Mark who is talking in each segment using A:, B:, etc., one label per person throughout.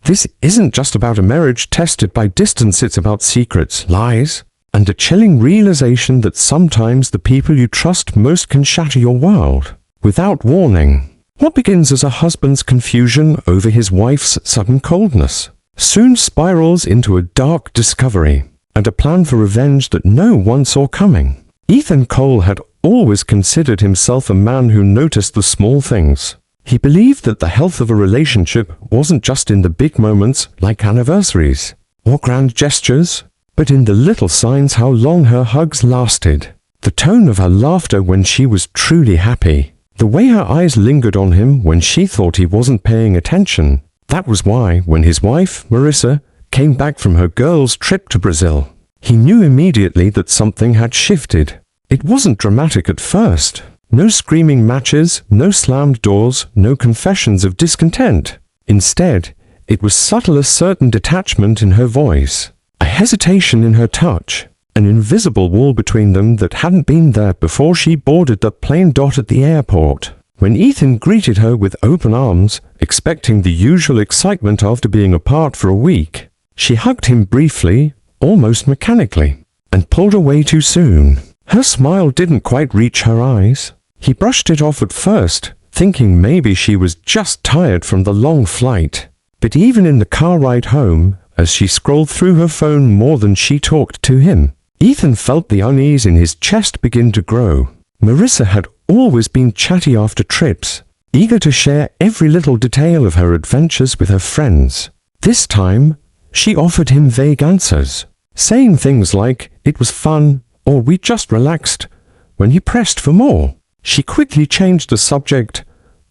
A: This isn't just about a marriage tested by distance, it's about secrets, lies, and a chilling realization that sometimes the people you trust most can shatter your world without warning. What begins as a husband's confusion over his wife's sudden coldness soon spirals into a dark discovery and a plan for revenge that no one saw coming. Ethan Cole had always considered himself a man who noticed the small things. He believed that the health of a relationship wasn't just in the big moments like anniversaries or grand gestures, but in the little signs: how long her hugs lasted, the tone of her laughter when she was truly happy, the way her eyes lingered on him when she thought he wasn't paying attention. That was why, when his wife, Marissa, came back from her girls' trip to Brazil, he knew immediately that something had shifted. It wasn't dramatic at first. No screaming matches, no slammed doors, no confessions of discontent. Instead, it was subtle: a certain detachment in her voice, a hesitation in her touch, an invisible wall between them that hadn't been there before she boarded the plane at the airport. When Ethan greeted her with open arms, expecting the usual excitement after being apart for a week, she hugged him briefly, almost mechanically, and pulled away too soon. Her smile didn't quite reach her eyes. He brushed it off at first, thinking maybe she was just tired from the long flight. But even in the car ride home, as she scrolled through her phone more than she talked to him, Ethan felt the unease in his chest begin to grow. Marissa had always been chatty after trips, eager to share every little detail of her adventures with her friends. This time, she offered him vague answers, saying things like, "It was fun," or "We just relaxed," when he pressed for more. She quickly changed the subject.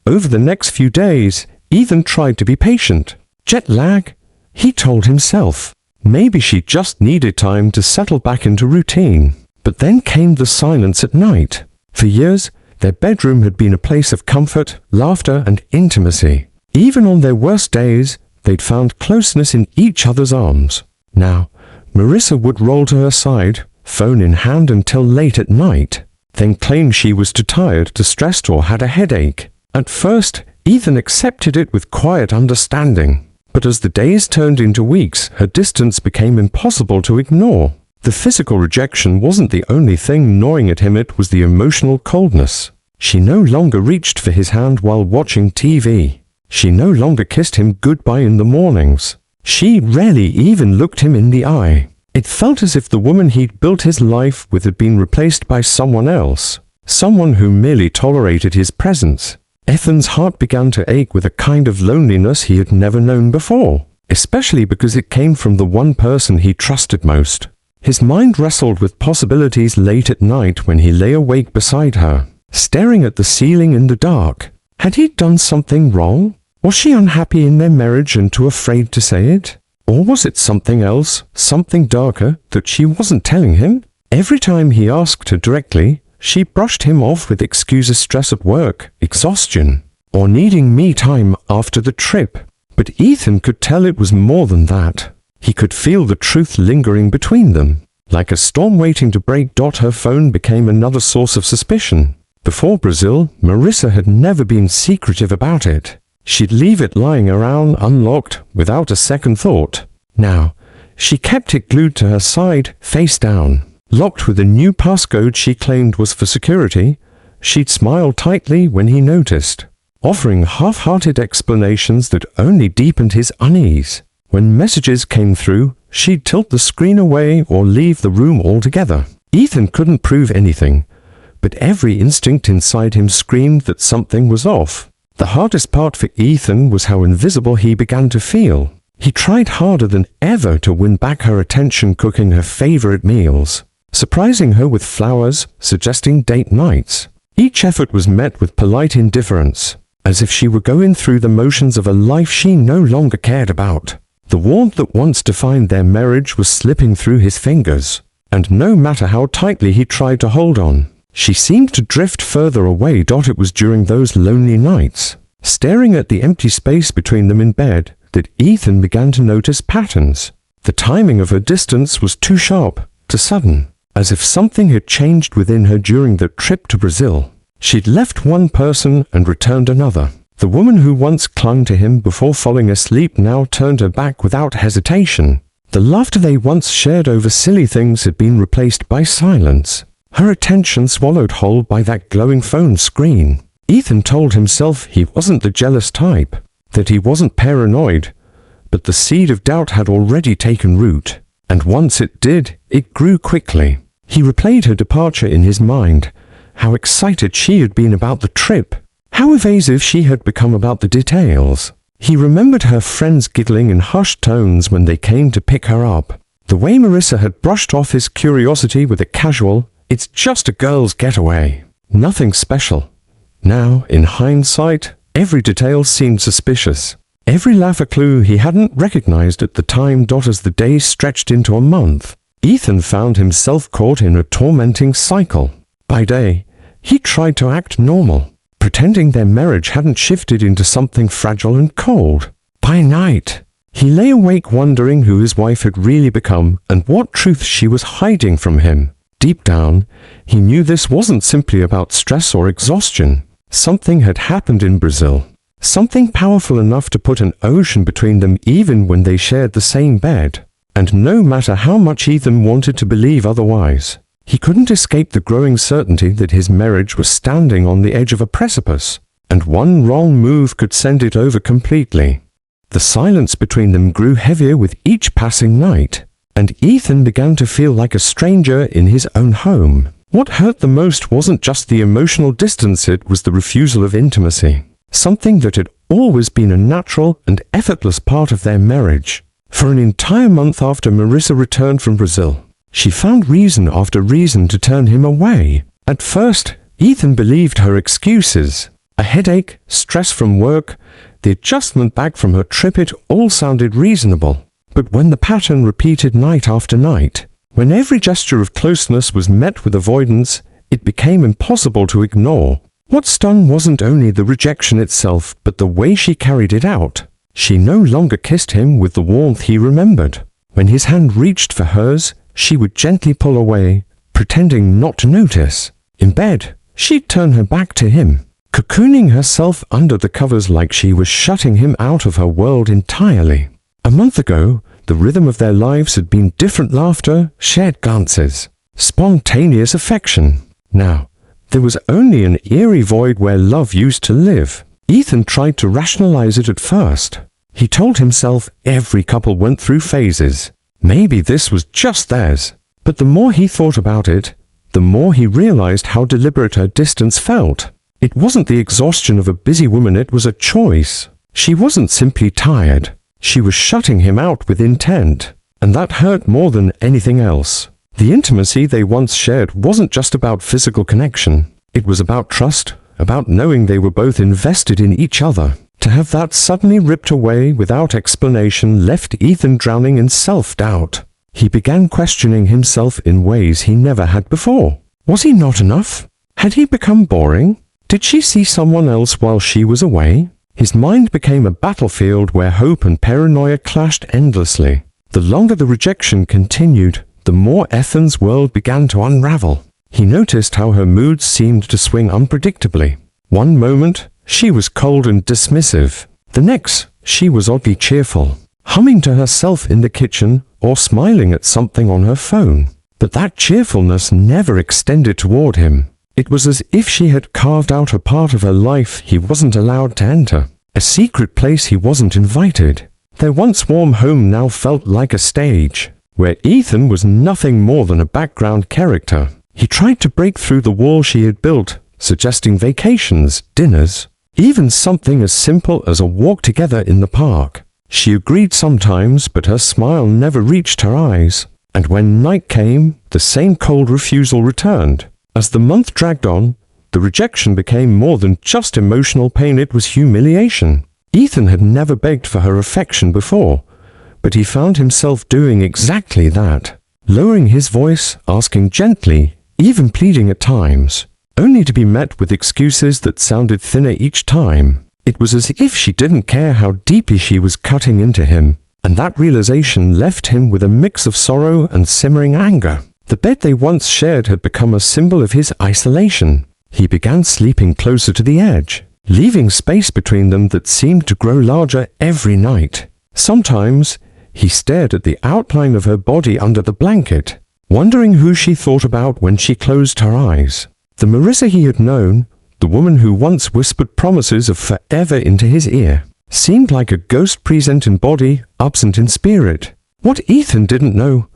A: Over the next few days, Ethan tried to be patient. Jet lag? He told himself. Maybe she just needed time to settle back into routine. But then came the silence at night. For years, their bedroom had been a place of comfort, laughter, and intimacy. Even on their worst days, they'd found closeness in each other's arms. Now, Marissa would roll to her side, phone in hand until late at night, then claim she was too tired, too stressed, or had a headache. At first, Ethan accepted it with quiet understanding. But as the days turned into weeks, her distance became impossible to ignore. The physical rejection wasn't the only thing gnawing at him, it was the emotional coldness. She no longer reached for his hand while watching TV. She no longer kissed him goodbye in the mornings. She rarely even looked him in the eye. It felt as if the woman he'd built his life with had been replaced by someone else, someone who merely tolerated his presence. Ethan's heart began to ache with a kind of loneliness he had never known before, especially because it came from the one person he trusted most. His mind wrestled with possibilities late at night when he lay awake beside her, staring at the ceiling in the dark. Had he done something wrong? Was she unhappy in their marriage and too afraid to say it? Or was it something else, something darker, that she wasn't telling him? Every time he asked her directly, she brushed him off with excuses: stress at work, exhaustion, or needing me time after the trip. But Ethan could tell it was more than that. He could feel the truth lingering between them. Like a storm waiting to break. Her phone became another source of suspicion. Before Brazil, Marissa had never been secretive about it. She'd leave it lying around unlocked without a second thought. Now, she kept it glued to her side, face down, locked with a new passcode she claimed was for security. She'd smile tightly when he noticed, offering half-hearted explanations that only deepened his unease. When messages came through, she'd tilt the screen away or leave the room altogether. Ethan couldn't prove anything, but every instinct inside him screamed that something was off. The hardest part for Ethan was how invisible he began to feel. He tried harder than ever to win back her attention, cooking her favorite meals, surprising her with flowers, suggesting date nights. Each effort was met with polite indifference, as if she were going through the motions of a life she no longer cared about. The warmth that once defined their marriage was slipping through his fingers, and no matter how tightly he tried to hold on, she seemed to drift further away. It was during those lonely nights, staring at the empty space between them in bed, that Ethan began to notice patterns. The timing of her distance was too sharp, too sudden, as if something had changed within her during the trip to Brazil. She'd left one person and returned another. The woman who once clung to him before falling asleep now turned her back without hesitation. The laughter they once shared over silly things had been replaced by silence, her attention swallowed whole by that glowing phone screen. Ethan told himself he wasn't the jealous type, that he wasn't paranoid, but the seed of doubt had already taken root, and once it did, it grew quickly. He replayed her departure in his mind, how excited she had been about the trip, how evasive she had become about the details. He remembered her friends giggling in hushed tones when they came to pick her up, the way Marissa had brushed off his curiosity with a casual, "It's just a girl's getaway. Nothing special." Now, in hindsight, every detail seemed suspicious. Every laugh a clue he hadn't recognized at the time. As the days stretched into a month, Ethan found himself caught in a tormenting cycle. By day, he tried to act normal, pretending their marriage hadn't shifted into something fragile and cold. By night, he lay awake wondering who his wife had really become and what truth she was hiding from him. Deep down, he knew this wasn't simply about stress or exhaustion. Something had happened in Brazil. Something powerful enough to put an ocean between them even when they shared the same bed. And no matter how much Ethan wanted to believe otherwise, he couldn't escape the growing certainty that his marriage was standing on the edge of a precipice, and one wrong move could send it over completely. The silence between them grew heavier with each passing night, and Ethan began to feel like a stranger in his own home. What hurt the most wasn't just the emotional distance, it was the refusal of intimacy, something that had always been a natural and effortless part of their marriage. For an entire month after Marissa returned from Brazil, she found reason after reason to turn him away. At first, Ethan believed her excuses. A headache, stress from work, the adjustment back from her trip, it all sounded reasonable. But when the pattern repeated night after night, when every gesture of closeness was met with avoidance, it became impossible to ignore. What stung wasn't only the rejection itself, but the way she carried it out. She no longer kissed him with the warmth he remembered. When his hand reached for hers, she would gently pull away, pretending not to notice. In bed, she'd turn her back to him, cocooning herself under the covers like she was shutting him out of her world entirely. A month ago, the rhythm of their lives had been different: laughter, shared glances, spontaneous affection. Now, there was only an eerie void where love used to live. Ethan tried to rationalize it at first. He told himself every couple went through phases. Maybe this was just theirs. But the more he thought about it, the more he realized how deliberate her distance felt. It wasn't the exhaustion of a busy woman, it was a choice. She wasn't simply tired. She was shutting him out with intent, and that hurt more than anything else. The intimacy they once shared wasn't just about physical connection. It was about trust, about knowing they were both invested in each other. To have that suddenly ripped away without explanation left Ethan drowning in self-doubt. He began questioning himself in ways he never had before. Was he not enough? Had he become boring? Did she see someone else while she was away? His mind became a battlefield where hope and paranoia clashed endlessly. The longer the rejection continued, the more Ethan's world began to unravel. He noticed how her moods seemed to swing unpredictably. One moment, she was cold and dismissive. The next, she was oddly cheerful, humming to herself in the kitchen or smiling at something on her phone. But that cheerfulness never extended toward him. It was as if she had carved out a part of her life he wasn't allowed to enter, a secret place he wasn't invited. Their once warm home now felt like a stage, where Ethan was nothing more than a background character. He tried to break through the wall she had built, suggesting vacations, dinners, even something as simple as a walk together in the park. She agreed sometimes, but her smile never reached her eyes. And when night came, the same cold refusal returned. As the month dragged on, the rejection became more than just emotional pain, it was humiliation. Ethan had never begged for her affection before, but he found himself doing exactly that, lowering his voice, asking gently, even pleading at times, only to be met with excuses that sounded thinner each time. It was as if she didn't care how deeply she was cutting into him, and that realization left him with a mix of sorrow and simmering anger. The bed they once shared had become a symbol of his isolation. He began sleeping closer to the edge, leaving space between them that seemed to grow larger every night. Sometimes, he stared at the outline of her body under the blanket, wondering who she thought about when she closed her eyes. The Marissa he had known, the woman who once whispered promises of forever into his ear, seemed like a ghost present in body, absent in spirit. What Ethan didn't know,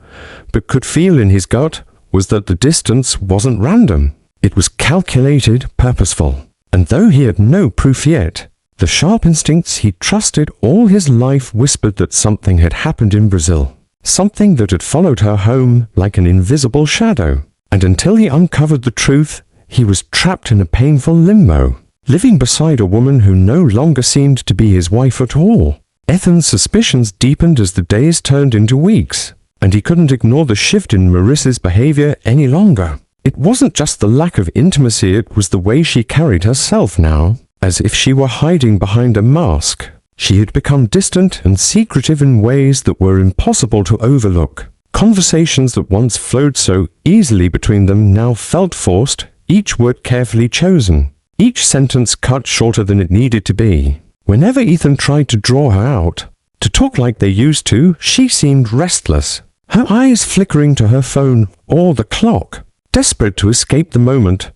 A: but could feel in his gut, was that the distance wasn't random. It was calculated, purposeful. And though he had no proof yet, the sharp instincts he trusted all his life whispered that something had happened in Brazil. Something that had followed her home like an invisible shadow. And until he uncovered the truth, he was trapped in a painful limbo, living beside a woman who no longer seemed to be his wife at all. Ethan's suspicions deepened as the days turned into weeks, and he couldn't ignore the shift in Marissa's behavior any longer. It wasn't just the lack of intimacy, it was the way she carried herself now, as if she were hiding behind a mask. She had become distant and secretive in ways that were impossible to overlook. Conversations that once flowed so easily between them now felt forced, each word carefully chosen, each sentence cut shorter than it needed to be. Whenever Ethan tried to draw her out, to talk like they used to, she seemed restless, her eyes flickering to her phone or the clock, desperate to escape the moment.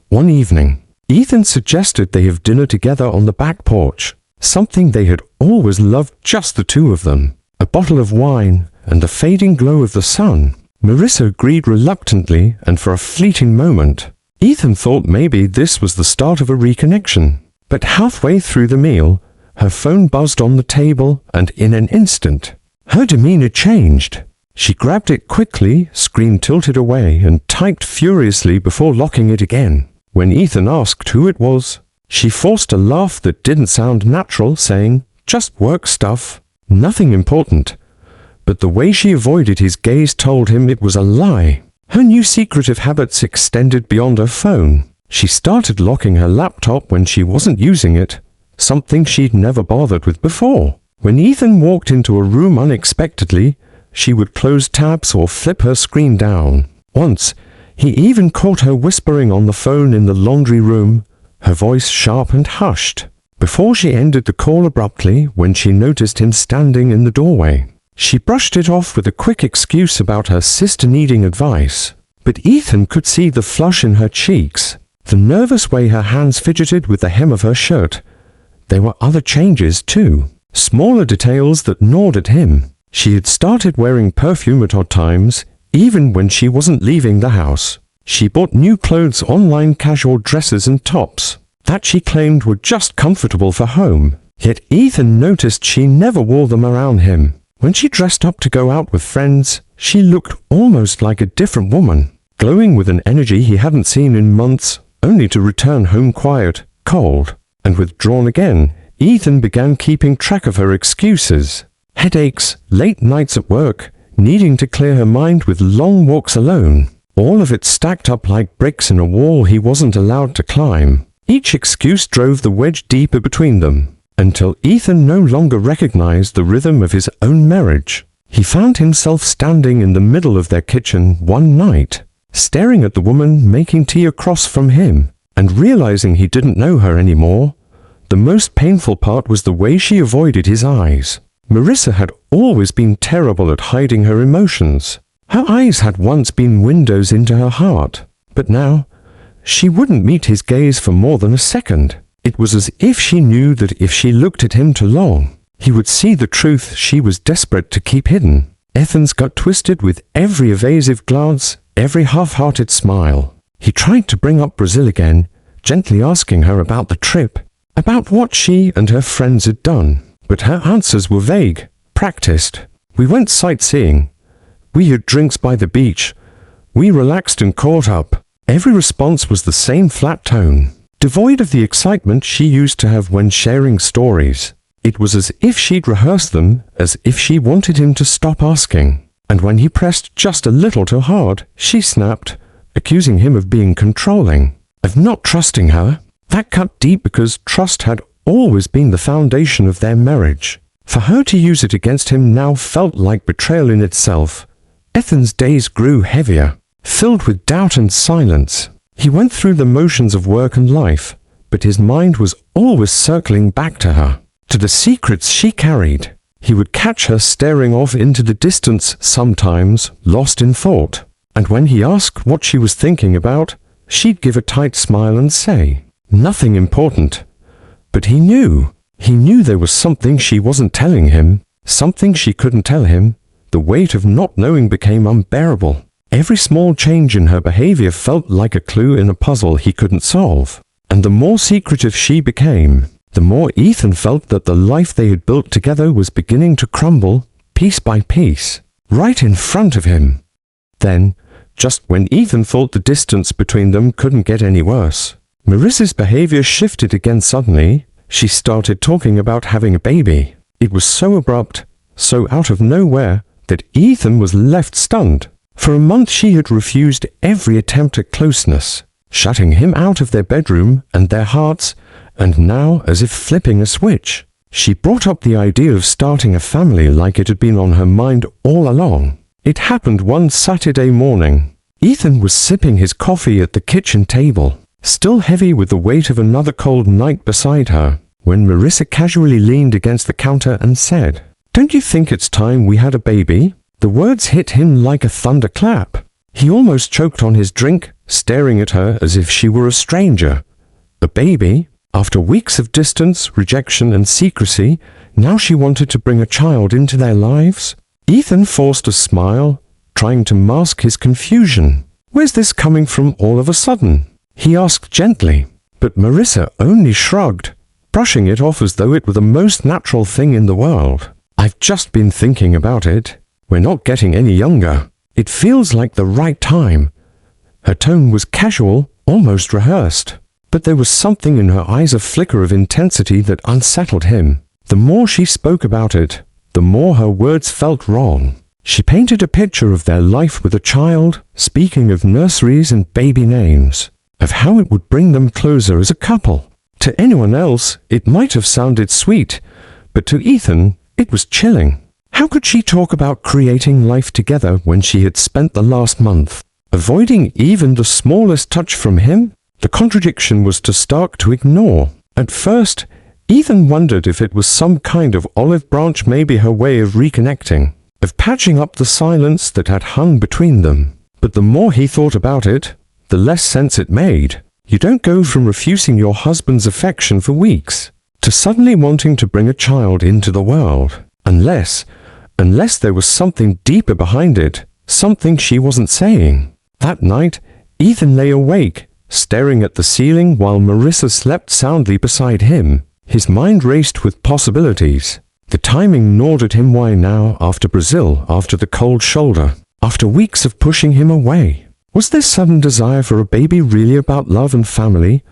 A: One evening, Ethan suggested they have dinner together on the back porch, something they had always loved, just the two of them. A bottle of wine and the fading glow of the sun. Marissa agreed reluctantly, and for a fleeting moment, Ethan thought maybe this was the start of a reconnection. But halfway through the meal, her phone buzzed on the table, and in an instant, her demeanor changed. She grabbed it quickly, screen tilted away, and typed furiously before locking it again. When Ethan asked who it was, she forced a laugh that didn't sound natural, saying, "Just work stuff. Nothing important." But the way she avoided his gaze told him it was a lie. Her new secretive habits extended beyond her phone. She started locking her laptop when she wasn't using it, something she'd never bothered with before. When Ethan walked into a room unexpectedly, she would close tabs or flip her screen down. Once, he even caught her whispering on the phone in the laundry room, her voice sharp and hushed, before she ended the call abruptly when she noticed him standing in the doorway. She brushed it off with a quick excuse about her sister needing advice, but Ethan could see the flush in her cheeks, the nervous way her hands fidgeted with the hem of her shirt. There were other changes too, smaller details that gnawed at him. She had started wearing perfume at odd times, even when she wasn't leaving the house. She bought new clothes online, casual dresses and tops, that she claimed were just comfortable for home. Yet Ethan noticed she never wore them around him. When she dressed up to go out with friends, she looked almost like a different woman, glowing with an energy he hadn't seen in months, only to return home quiet, cold, and withdrawn again. Ethan began keeping track of her excuses. Headaches, late nights at work, needing to clear her mind with long walks alone. All of it stacked up like bricks in a wall he wasn't allowed to climb. Each excuse drove the wedge deeper between them, until Ethan no longer recognized the rhythm of his own marriage. He found himself standing in the middle of their kitchen one night, staring at the woman making tea across from him, and realizing he didn't know her anymore. The most painful part was the way she avoided his eyes. Marissa had always been terrible at hiding her emotions. Her eyes had once been windows into her heart, but now, she wouldn't meet his gaze for more than a second. It was as if she knew that if she looked at him too long, he would see the truth she was desperate to keep hidden. Ethan's gut twisted with every evasive glance, every half-hearted smile. He tried to bring up Brazil again, gently asking her about the trip, about what she and her friends had done. But her answers were vague, practiced. "We went sightseeing. We had drinks by the beach. We relaxed and caught up." Every response was the same flat tone, devoid of the excitement she used to have when sharing stories. It was as if she'd rehearsed them, as if she wanted him to stop asking. And when he pressed just a little too hard, she snapped, accusing him of being controlling, of not trusting her. That cut deep because trust had always been the foundation of their marriage. For her to use it against him now felt like betrayal in itself. Ethan's days grew heavier, filled with doubt and silence. He went through the motions of work and life, but his mind was always circling back to her, to the secrets she carried. He would catch her staring off into the distance sometimes, lost in thought. And when he asked what she was thinking about, she'd give a tight smile and say, "Nothing important." But he knew there was something she wasn't telling him, something she couldn't tell him. The weight of not knowing became unbearable. Every small change in her behavior felt like a clue in a puzzle he couldn't solve. And the more secretive she became, the more Ethan felt that the life they had built together was beginning to crumble, piece by piece, right in front of him. Then, just when Ethan thought the distance between them couldn't get any worse, Marissa's behavior shifted again suddenly. She started talking about having a baby. It was so abrupt, so out of nowhere, that Ethan was left stunned. For a month she had refused every attempt at closeness, shutting him out of their bedroom and their hearts, and now, as if flipping a switch, she brought up the idea of starting a family like it had been on her mind all along. It happened one Saturday morning. Ethan was sipping his coffee at the kitchen table, still heavy with the weight of another cold night beside her, when Marissa casually leaned against the counter and said, "Don't you think it's time we had a baby?" The words hit him like a thunderclap. He almost choked on his drink, staring at her as if she were a stranger. A baby? After weeks of distance, rejection, and secrecy, now she wanted to bring a child into their lives? Ethan forced a smile, trying to mask his confusion. "Where's this coming from all of a sudden?" he asked gently. But Marissa only shrugged, brushing it off as though it were the most natural thing in the world. "I've just been thinking about it. We're not getting any younger. It feels like the right time." Her tone was casual, almost rehearsed. But there was something in her eyes, a flicker of intensity that unsettled him. The more she spoke about it, the more her words felt wrong. She painted a picture of their life with a child, speaking of nurseries and baby names, of how it would bring them closer as a couple. To anyone else, it might have sounded sweet, but to Ethan, it was chilling. How could she talk about creating life together when she had spent the last month avoiding even the smallest touch from him? The contradiction was too stark to ignore. At first, Ethan wondered if it was some kind of olive branch, maybe her way of reconnecting, of patching up the silence that had hung between them. But the more he thought about it, the less sense it made. You don't go from refusing your husband's affection for weeks to suddenly wanting to bring a child into the world. Unless there was something deeper behind it, something she wasn't saying. That night, Ethan lay awake, staring at the ceiling while Marissa slept soundly beside him. His mind raced with possibilities. The timing gnawed at him. Why now, after Brazil, after the cold shoulder, after weeks of pushing him away? Was this sudden desire for a baby really about love and family?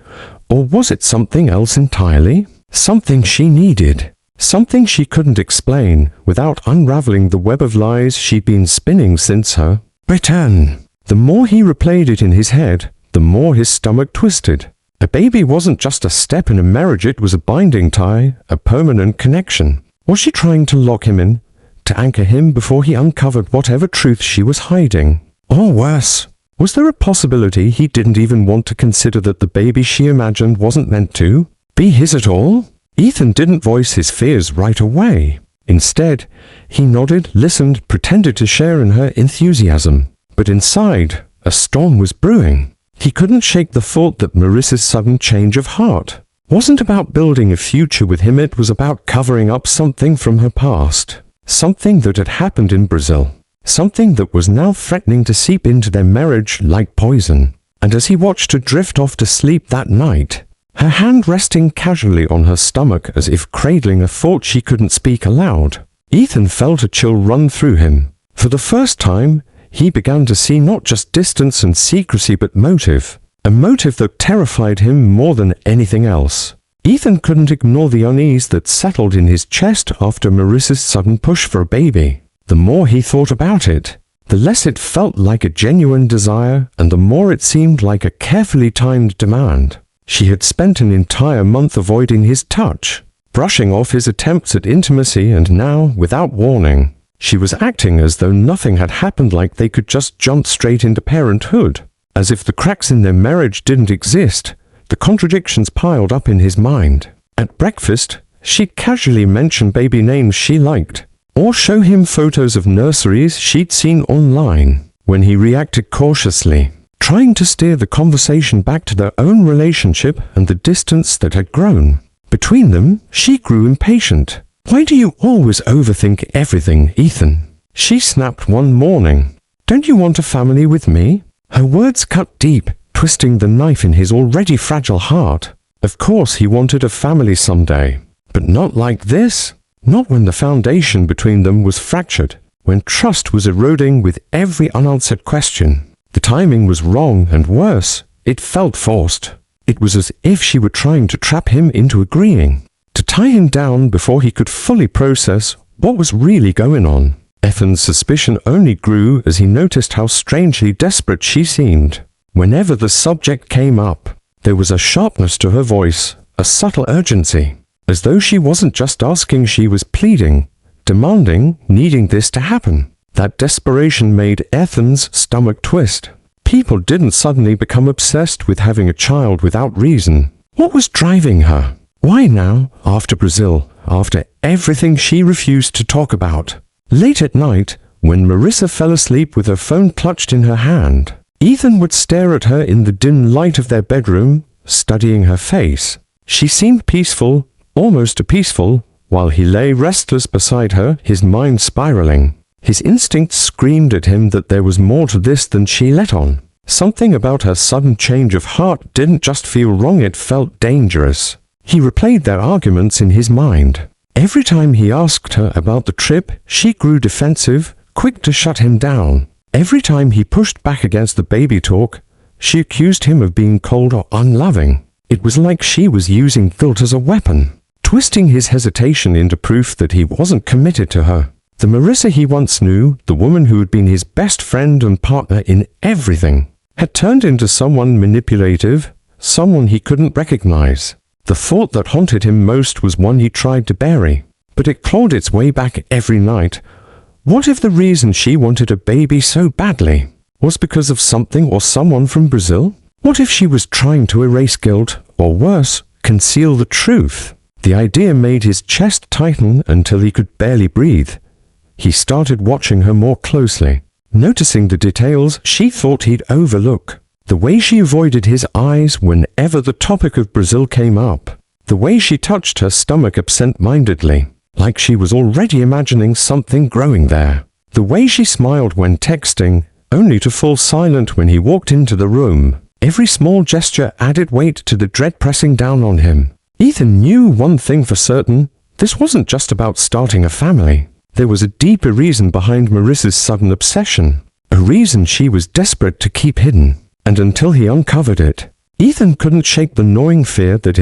A: Or was it something else entirely? Something she needed. Something she couldn't explain without unraveling the web of lies she'd been spinning since her return. The more he replayed it in his head, the more his stomach twisted. A baby wasn't just a step in a marriage, it was a binding tie, a permanent connection. Was she trying to lock him in, to anchor him before he uncovered whatever truth she was hiding? Or worse, was there a possibility he didn't even want to consider, that the baby she imagined wasn't meant to be his at all? Ethan didn't voice his fears right away. Instead, he nodded, listened, pretended to share in her enthusiasm. But inside, a storm was brewing. He couldn't shake the thought that Marissa's sudden change of heart wasn't about building a future with him, it was about covering up something from her past. Something that had happened in Brazil. Something that was now threatening to seep into their marriage like poison. And as he watched her drift off to sleep that night, her hand resting casually on her stomach as if cradling a thought she couldn't speak aloud, Ethan felt a chill run through him. For the first time, he began to see not just distance and secrecy but motive. A motive that terrified him more than anything else. Ethan couldn't ignore the unease that settled in his chest after Marissa's sudden push for a baby. The more he thought about it, the less it felt like a genuine desire, and the more it seemed like a carefully timed demand. She had spent an entire month avoiding his touch, brushing off his attempts at intimacy, and now, without warning, she was acting as though nothing had happened, like they could just jump straight into parenthood, as if the cracks in their marriage didn't exist, The contradictions piled up in his mind. At breakfast, she'd casually mention baby names she liked, or show him photos of nurseries she'd seen online. When he reacted cautiously, trying to steer the conversation back to their own relationship and the distance that had grown between them, she grew impatient. "Why do you always overthink everything, Ethan?" she snapped one morning. "Don't you want a family with me?" Her words cut deep, twisting the knife in his already fragile heart. Of course he wanted a family someday, but not like this. Not when the foundation between them was fractured, when trust was eroding with every unanswered question. The timing was wrong, and worse, it felt forced. It was as if she were trying to trap him into agreeing, to tie him down before he could fully process what was really going on. Ethan's suspicion only grew as he noticed how strangely desperate she seemed. Whenever the subject came up, there was a sharpness to her voice, a subtle urgency, as though she wasn't just asking, she was pleading, demanding, needing this to happen. That desperation made Ethan's stomach twist. People didn't suddenly become obsessed with having a child without reason. What was driving her? Why now, after Brazil, after everything she refused to talk about? Late at night, when Marissa fell asleep with her phone clutched in her hand, Ethan would stare at her in the dim light of their bedroom, studying her face. She seemed peaceful, almost too peaceful, while he lay restless beside her, his mind spiraling. His instincts screamed at him that there was more to this than she let on. Something about her sudden change of heart didn't just feel wrong, it felt dangerous. He replayed their arguments in his mind. Every time he asked her about the trip, she grew defensive, quick to shut him down. Every time he pushed back against the baby talk, she accused him of being cold or unloving. It was like she was using guilt as a weapon, twisting his hesitation into proof that he wasn't committed to her. The Marissa he once knew, the woman who had been his best friend and partner in everything, had turned into someone manipulative, someone he couldn't recognize. The thought that haunted him most was one he tried to bury, but it clawed its way back every night. What if the reason she wanted a baby so badly was because of something or someone from Brazil? What if she was trying to erase guilt, or worse, conceal the truth? The idea made his chest tighten until he could barely breathe. He started watching her more closely, noticing the details she thought he'd overlook. The way she avoided his eyes whenever the topic of Brazil came up. The way she touched her stomach absent-mindedly, like she was already imagining something growing there. The way she smiled when texting, only to fall silent when he walked into the room. Every small gesture added weight to the dread pressing down on him. Ethan knew one thing for certain: this wasn't just about starting a family. There was a deeper reason behind Marissa's sudden obsession, a reason she was desperate to keep hidden. And until he uncovered it, Ethan couldn't shake the gnawing fear that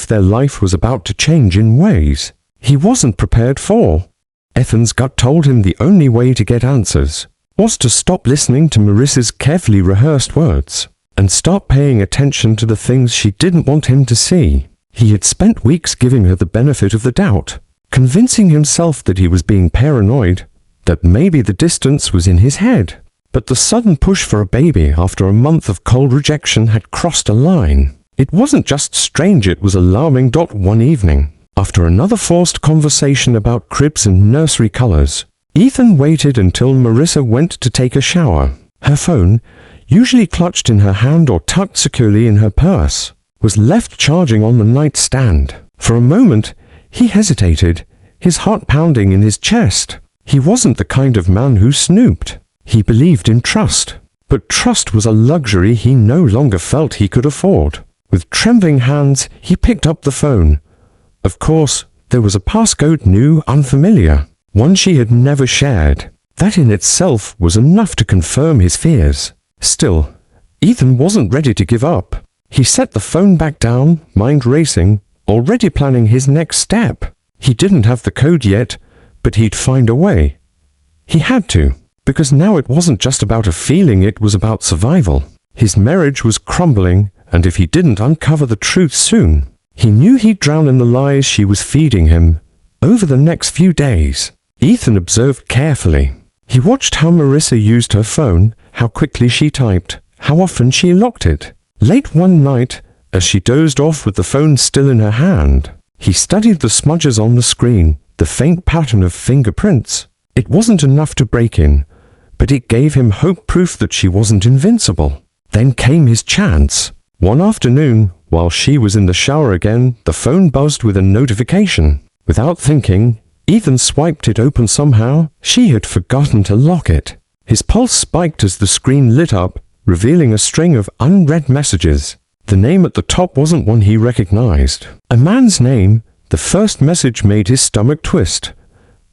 A: their life was about to change in ways he wasn't prepared for. Ethan's gut told him the only way to get answers was to stop listening to Marissa's carefully rehearsed words, and start paying attention to the things she didn't want him to see. He had spent weeks giving her the benefit of the doubt, convincing himself that he was being paranoid, that maybe the distance was in his head. But the sudden push for a baby after a month of cold rejection had crossed a line. It wasn't just strange, it was alarming. One evening, after another forced conversation about cribs and nursery colors, Ethan waited until Marissa went to take a shower. Her phone, usually clutched in her hand or tucked securely in her purse, was left charging on the nightstand. For a moment, he hesitated, his heart pounding in his chest. He wasn't the kind of man who snooped. He believed in trust, but trust was a luxury he no longer felt he could afford. With trembling hands, he picked up the phone. Of course, there was a passcode new, unfamiliar, one she had never shared. That in itself was enough to confirm his fears. Still, Ethan wasn't ready to give up. He set the phone back down, mind racing, already planning his next step. He didn't have the code yet, but he'd find a way. He had to. Because now it wasn't just about a feeling, it was about survival. His marriage was crumbling, and if he didn't uncover the truth soon, he knew he'd drown in the lies she was feeding him. Over the next few days, Ethan observed carefully. He watched how Marissa used her phone, how quickly she typed, how often she locked it. Late one night, as she dozed off with the phone still in her hand. He studied the smudges on the screen, the faint pattern of fingerprints. It wasn't enough to break in, but it gave him hope, proof that she wasn't invincible. Then came his chance. One afternoon, while she was in the shower again, the phone buzzed with a notification. Without thinking, Ethan swiped it open somehow. She had forgotten to lock it. His pulse spiked as the screen lit up, revealing a string of unread messages. The name at the top wasn't one he recognized. A man's name. The first message made his stomach twist.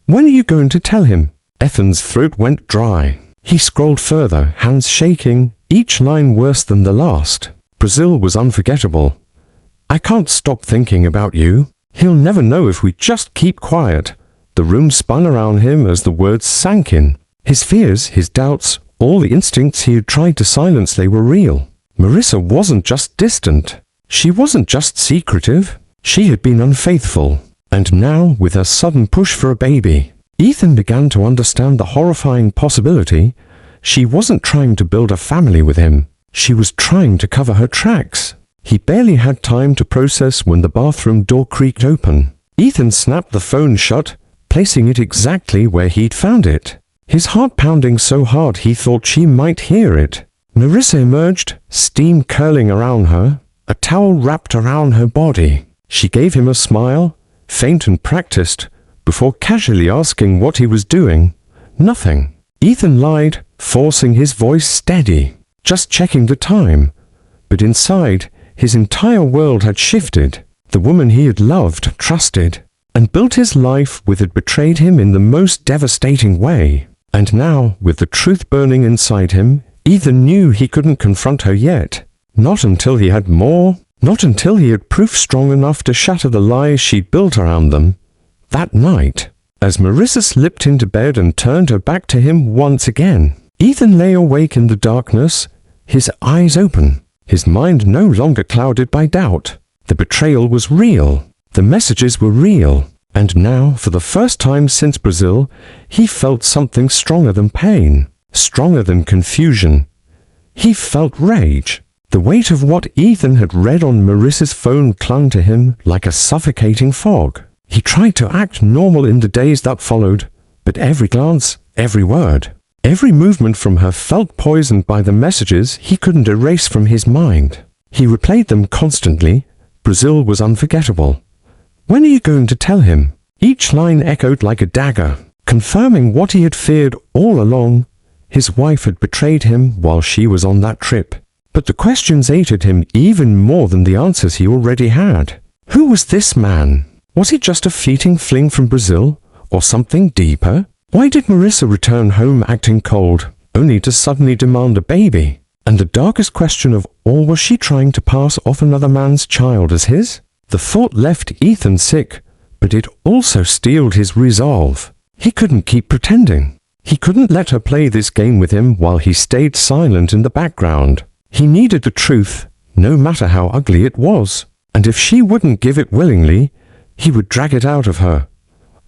A: "When are you going to tell him?" Ethan's throat went dry. He scrolled further, hands shaking, each line worse than the last. Brazil was unforgettable. "I can't stop thinking about you. He'll never know if we just keep quiet." The room spun around him as the words sank in. His fears, his doubts, all the instincts he had tried to silence, they were real. Marissa wasn't just distant. She wasn't just secretive. She had been unfaithful. And now, with her sudden push for a baby, Ethan began to understand the horrifying possibility. She wasn't trying to build a family with him. She was trying to cover her tracks. He barely had time to process when the bathroom door creaked open. Ethan snapped the phone shut, placing it exactly where he'd found it. His heart pounding so hard he thought she might hear it. Marissa emerged, steam curling around her, a towel wrapped around her body. She gave him a smile, faint and practiced, before casually asking what he was doing. "Nothing." Ethan lied, forcing his voice steady. "Just checking the time." But inside, his entire world had shifted. The woman he had loved, trusted, and built his life with had betrayed him in the most devastating way. And now, with the truth burning inside him, Ethan knew he couldn't confront her yet. Not until he had more. Not until he had proof strong enough to shatter the lies she'd built around them. That night, as Marissa slipped into bed and turned her back to him once again, Ethan lay awake in the darkness, his eyes open, his mind no longer clouded by doubt. The betrayal was real. The messages were real. And now, for the first time since Brazil, he felt something stronger than pain, stronger than confusion. He felt rage. The weight of what Ethan had read on Marissa's phone clung to him like a suffocating fog. He tried to act normal in the days that followed, but every glance, every word, every movement from her felt poisoned by the messages he couldn't erase from his mind. He replayed them constantly. Brazil was unforgettable. "When are you going to tell him?" Each line echoed like a dagger, confirming what he had feared all along. His wife had betrayed him while she was on that trip. But the questions ate at him even more than the answers he already had. Who was this man? Was he just a fleeting fling from Brazil, or something deeper? Why did Marissa return home acting cold, only to suddenly demand a baby? And the darkest question of all, was she trying to pass off another man's child as his? The thought left Ethan sick, but it also steeled his resolve. He couldn't keep pretending. He couldn't let her play this game with him while he stayed silent in the background. He needed the truth, no matter how ugly it was. And if she wouldn't give it willingly, he would drag it out of her.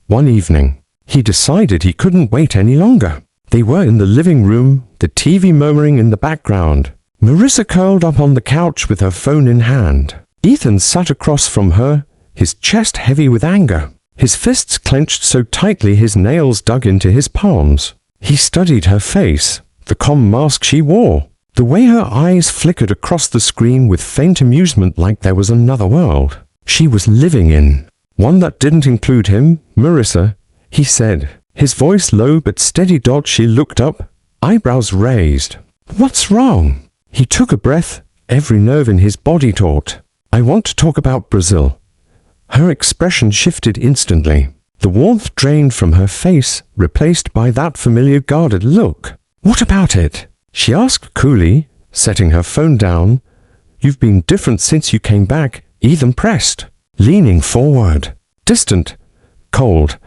A: One evening, he decided he couldn't wait any longer. They were in the living room, the TV murmuring in the background. Marissa curled up on the couch with her phone in hand. Ethan sat across from her, his chest heavy with anger, his fists clenched so tightly his nails dug into his palms. He studied her face, the calm mask she wore, the way her eyes flickered across the screen with faint amusement like there was another world she was living in, one that didn't include him. "Marissa," he said, his voice low but steady. She looked up, eyebrows raised. "What's wrong?" He took a breath, every nerve in his body taut. "I want to talk about Brazil." Her expression shifted instantly. The warmth drained from her face, replaced by that familiar guarded look. "What about it?" she asked coolly, setting her phone down. "You've been different since you came back," Ethan pressed, leaning forward. "Distant, cold,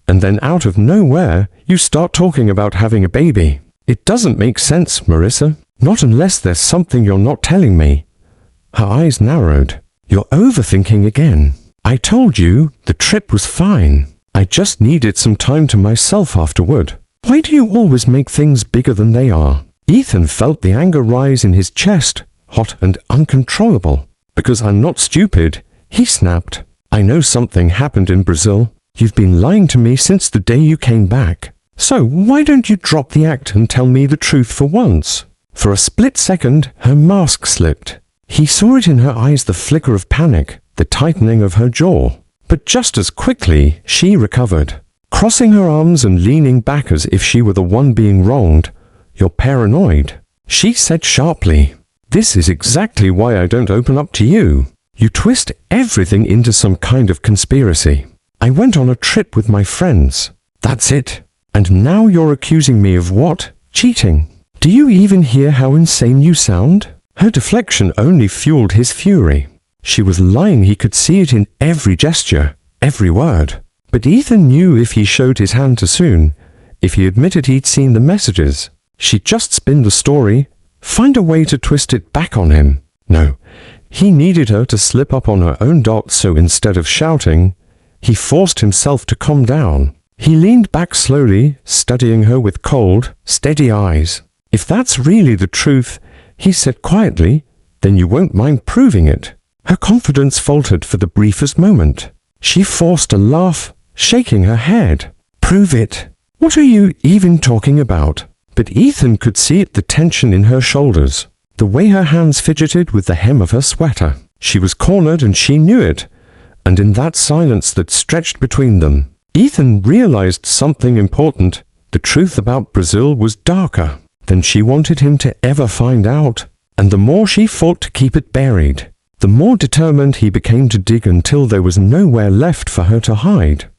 A: and then out of nowhere, you start talking about having a baby. It doesn't make sense, Marissa. Not unless there's something you're not telling me." Her eyes narrowed. "You're overthinking again. I told you the trip was fine. I just needed some time to myself afterward. Why do you always make things bigger than they are?" Ethan felt the anger rise in his chest, hot and uncontrollable. Because I'm not stupid, he snapped. I know something happened in Brazil. You've been lying to me since the day you came back. So why don't you drop the act and tell me the truth for once? For a split second, her mask slipped. He saw it in her eyes, the flicker of panic, the tightening of her jaw. But just as quickly, she recovered. Crossing her arms and leaning back as if she were the one being wronged. You're paranoid, she said sharply. This is exactly why I don't open up to you. You twist everything into some kind of conspiracy. I went on a trip with my friends. That's it. And now you're accusing me of what? Cheating. Do you even hear how insane you sound? Her deflection only fueled his fury. She was lying, he could see it in every gesture, every word. But Ethan knew if he showed his hand too soon, if he admitted he'd seen the messages, she'd just spin the story, find a way to twist it back on him. No, he needed her to slip up on her own dot, so instead of shouting, he forced himself to calm down. He leaned back slowly, studying her with cold, steady eyes. If that's really the truth, he said quietly, then you won't mind proving it. Her confidence faltered for the briefest moment. She forced a laugh, shaking her head. Prove it. What are you even talking about? But Ethan could see it, the tension in her shoulders, the way her hands fidgeted with the hem of her sweater. She was cornered and she knew it. And in that silence that stretched between them, Ethan realized something important. The truth about Brazil was darker than she wanted him to ever find out. And the more she fought to keep it buried, the more determined he became to dig until there was nowhere left for her to hide.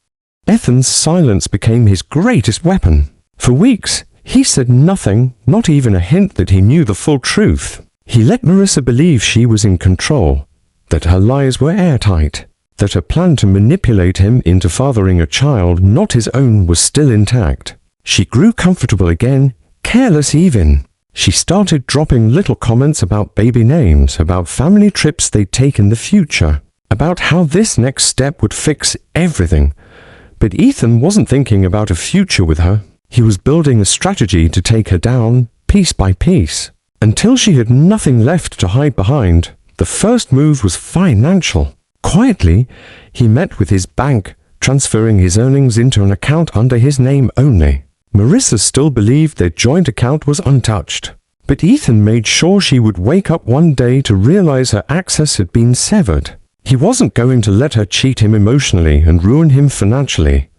A: Ethan's silence became his greatest weapon. For weeks, he said nothing, not even a hint that he knew the full truth. He let Marissa believe she was in control, that her lies were airtight, that her plan to manipulate him into fathering a child not his own was still intact. She grew comfortable again, careless even. She started dropping little comments about baby names, about family trips they'd take in the future, about how this next step would fix everything. But Ethan wasn't thinking about a future with her. He was building a strategy to take her down, piece by piece, until she had nothing left to hide behind. The first move was financial. Quietly, he met with his bank, transferring his earnings into an account under his name only. Marissa still believed their joint account was untouched. But Ethan made sure she would wake up one day to realize her access had been severed. He wasn't going to let her cheat him emotionally and ruin him financially.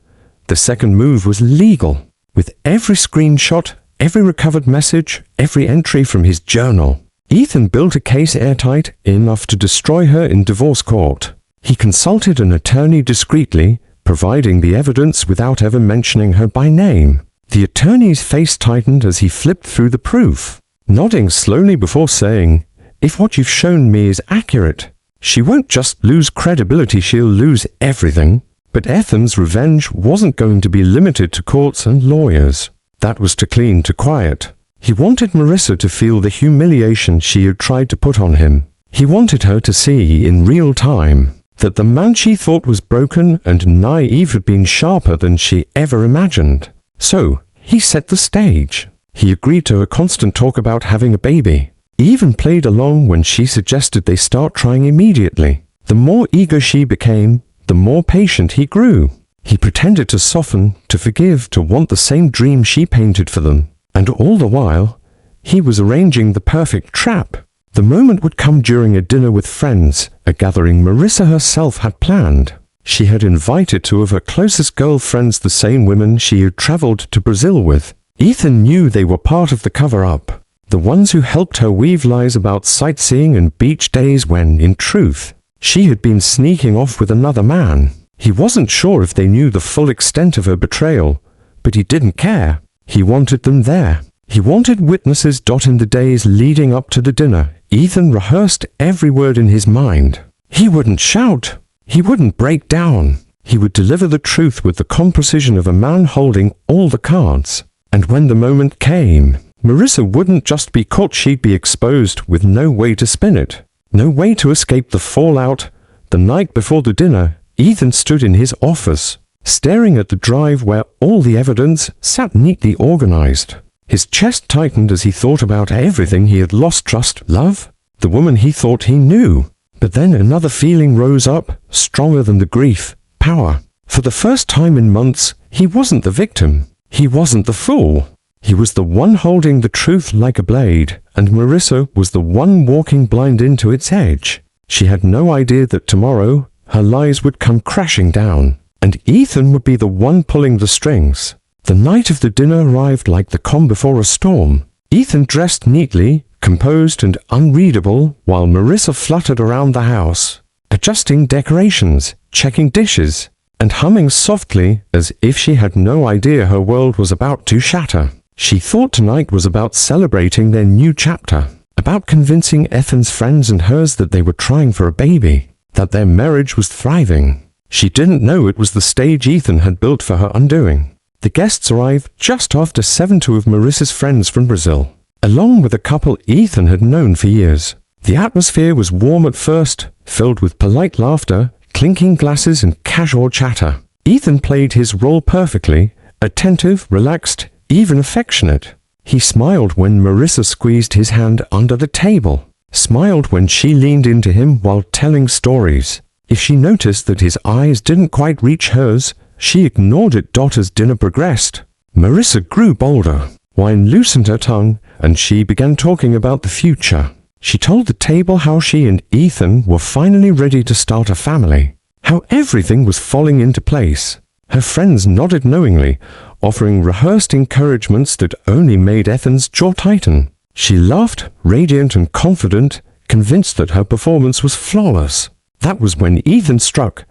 A: The second move was legal. With every screenshot, every recovered message, every entry from his journal, Ethan built a case airtight enough to destroy her in divorce court. He consulted an attorney discreetly, providing the evidence without ever mentioning her by name. The attorney's face tightened as he flipped through the proof, nodding slowly before saying, "If what you've shown me is accurate, she won't just lose credibility, she'll lose everything." But Ethan's revenge wasn't going to be limited to courts and lawyers. That was too clean, too quiet. He wanted Marissa to feel the humiliation she had tried to put on him. He wanted her to see in real time that the man she thought was broken and naive had been sharper than she ever imagined. So, he set the stage. He agreed to a constant talk about having a baby. He even played along when she suggested they start trying immediately. The more eager she became, the more patient he grew. He pretended to soften, to forgive, to want the same dream she painted for them. And all the while, he was arranging the perfect trap. The moment would come during a dinner with friends, a gathering Marissa herself had planned. She had invited two of her closest girlfriends, the same women she had traveled to Brazil with. Ethan knew they were part of the cover-up, the ones who helped her weave lies about sightseeing and beach days when, in truth, she had been sneaking off with another man. He wasn't sure if they knew the full extent of her betrayal, but he didn't care. He wanted them there. He wanted witnesses. In the days leading up to the dinner, Ethan rehearsed every word in his mind. He wouldn't shout. He wouldn't break down. He would deliver the truth with the calm precision of a man holding all the cards. And when the moment came, Marissa wouldn't just be caught, she'd be exposed with no way to spin it. No way to escape the fallout. The night before the dinner, Ethan stood in his office, staring at the drive where all the evidence sat neatly organized. His chest tightened as he thought about everything he had lost: trust, love, the woman he thought he knew. But then another feeling rose up, stronger than the grief: power. For the first time in months, he wasn't the victim. He wasn't the fool. He was the one holding the truth like a blade, and Marissa was the one walking blind into its edge. She had no idea that tomorrow, her lies would come crashing down, and Ethan would be the one pulling the strings. The night of the dinner arrived like the calm before a storm. Ethan dressed neatly, composed and unreadable, while Marissa fluttered around the house, adjusting decorations, checking dishes, and humming softly as if she had no idea her world was about to shatter. She thought tonight was about celebrating their new chapter, about convincing Ethan's friends and hers that they were trying for a baby, that their marriage was thriving. She didn't know it was the stage Ethan had built for her undoing. The guests arrived just after 7, two of Marissa's friends from Brazil, along with a couple Ethan had known for years. The atmosphere was warm at first, filled with polite laughter, clinking glasses and casual chatter. Ethan played his role perfectly, attentive, relaxed, even affectionate. He smiled when Marissa squeezed his hand under the table, smiled when she leaned into him while telling stories. If she noticed that his eyes didn't quite reach hers, she ignored it. As dinner progressed, Marissa grew bolder. Wine loosened her tongue, and she began talking about the future. She told the table how she and Ethan were finally ready to start a family, how everything was falling into place. Her friends nodded knowingly, offering rehearsed encouragements that only made Ethan's jaw tighten. She laughed, radiant and confident, convinced that her performance was flawless. That was when Ethan struck.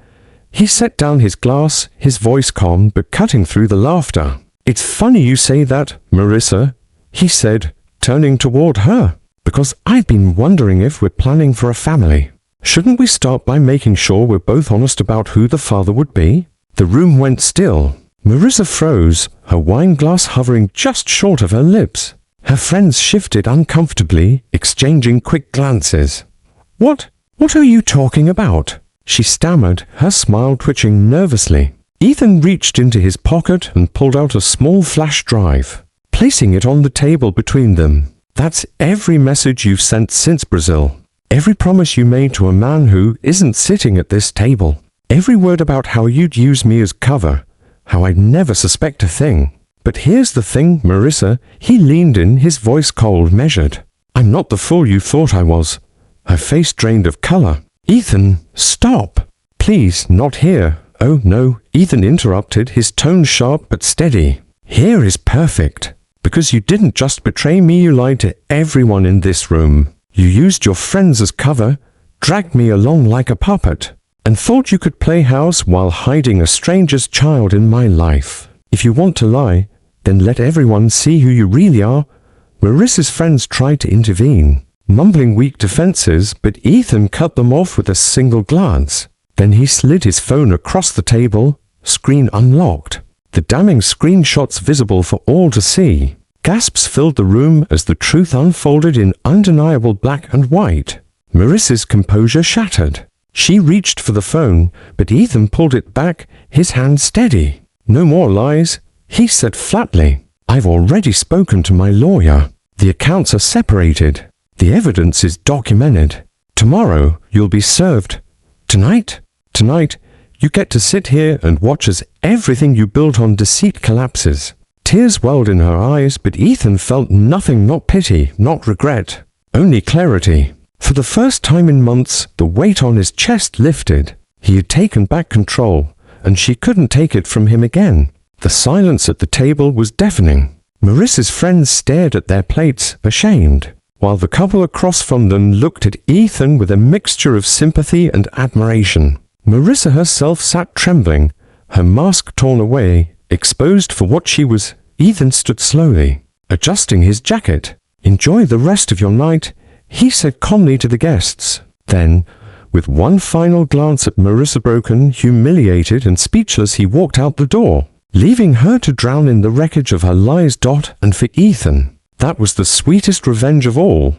A: He set down his glass, his voice calm but cutting through the laughter. "It's funny you say that, Marissa," he said, turning toward her, "because I've been wondering if we're planning for a family. Shouldn't we start by making sure we're both honest about who the father would be?" The room went still. Marissa froze, her wine glass hovering just short of her lips. Her friends shifted uncomfortably, exchanging quick glances. What are you talking about?" she stammered, her smile twitching nervously. Ethan reached into his pocket and pulled out a small flash drive, placing it on the table between them. "That's every message you've sent since Brazil. Every promise you made to a man who isn't sitting at this table. Every word about how you'd use me as cover, how I'd never suspect a thing. But here's the thing, Marissa," he leaned in, his voice cold, measured. "I'm not the fool you thought I was." Her face drained of color. "Ethan, stop. Please, not here." "Oh no," Ethan interrupted, his tone sharp but steady. "Here is perfect. Because you didn't just betray me, you lied to everyone in this room. You used your friends as cover, dragged me along like a puppet, and thought you could play house while hiding a stranger's child in my life. If you want to lie, then let everyone see who you really are." Marissa's friends tried to intervene, mumbling weak defenses, but Ethan cut them off with a single glance. Then he slid his phone across the table, screen unlocked, the damning screenshots visible for all to see. Gasps filled the room as the truth unfolded in undeniable black and white. Marissa's composure shattered. She reached for the phone, but Ethan pulled it back, his hand steady. "No more lies," he said flatly. "I've already spoken to my lawyer. The accounts are separated. The evidence is documented. Tomorrow you'll be served. Tonight, you get to sit here and watch as everything you built on deceit collapses." Tears welled in her eyes, but Ethan felt nothing, not pity, not regret, only clarity. For the first time in months, the weight on his chest lifted. He had taken back control, and she couldn't take it from him again. The silence at the table was deafening. Marissa's friends stared at their plates, ashamed, while the couple across from them looked at Ethan with a mixture of sympathy and admiration. Marissa herself sat trembling, her mask torn away, exposed for what she was. Ethan stood slowly, adjusting his jacket. "Enjoy the rest of your night," he said calmly to the guests. Then, with one final glance at Marissa, broken, humiliated and speechless, he walked out the door, leaving her to drown in the wreckage of her lies. And for Ethan, that was the sweetest revenge of all.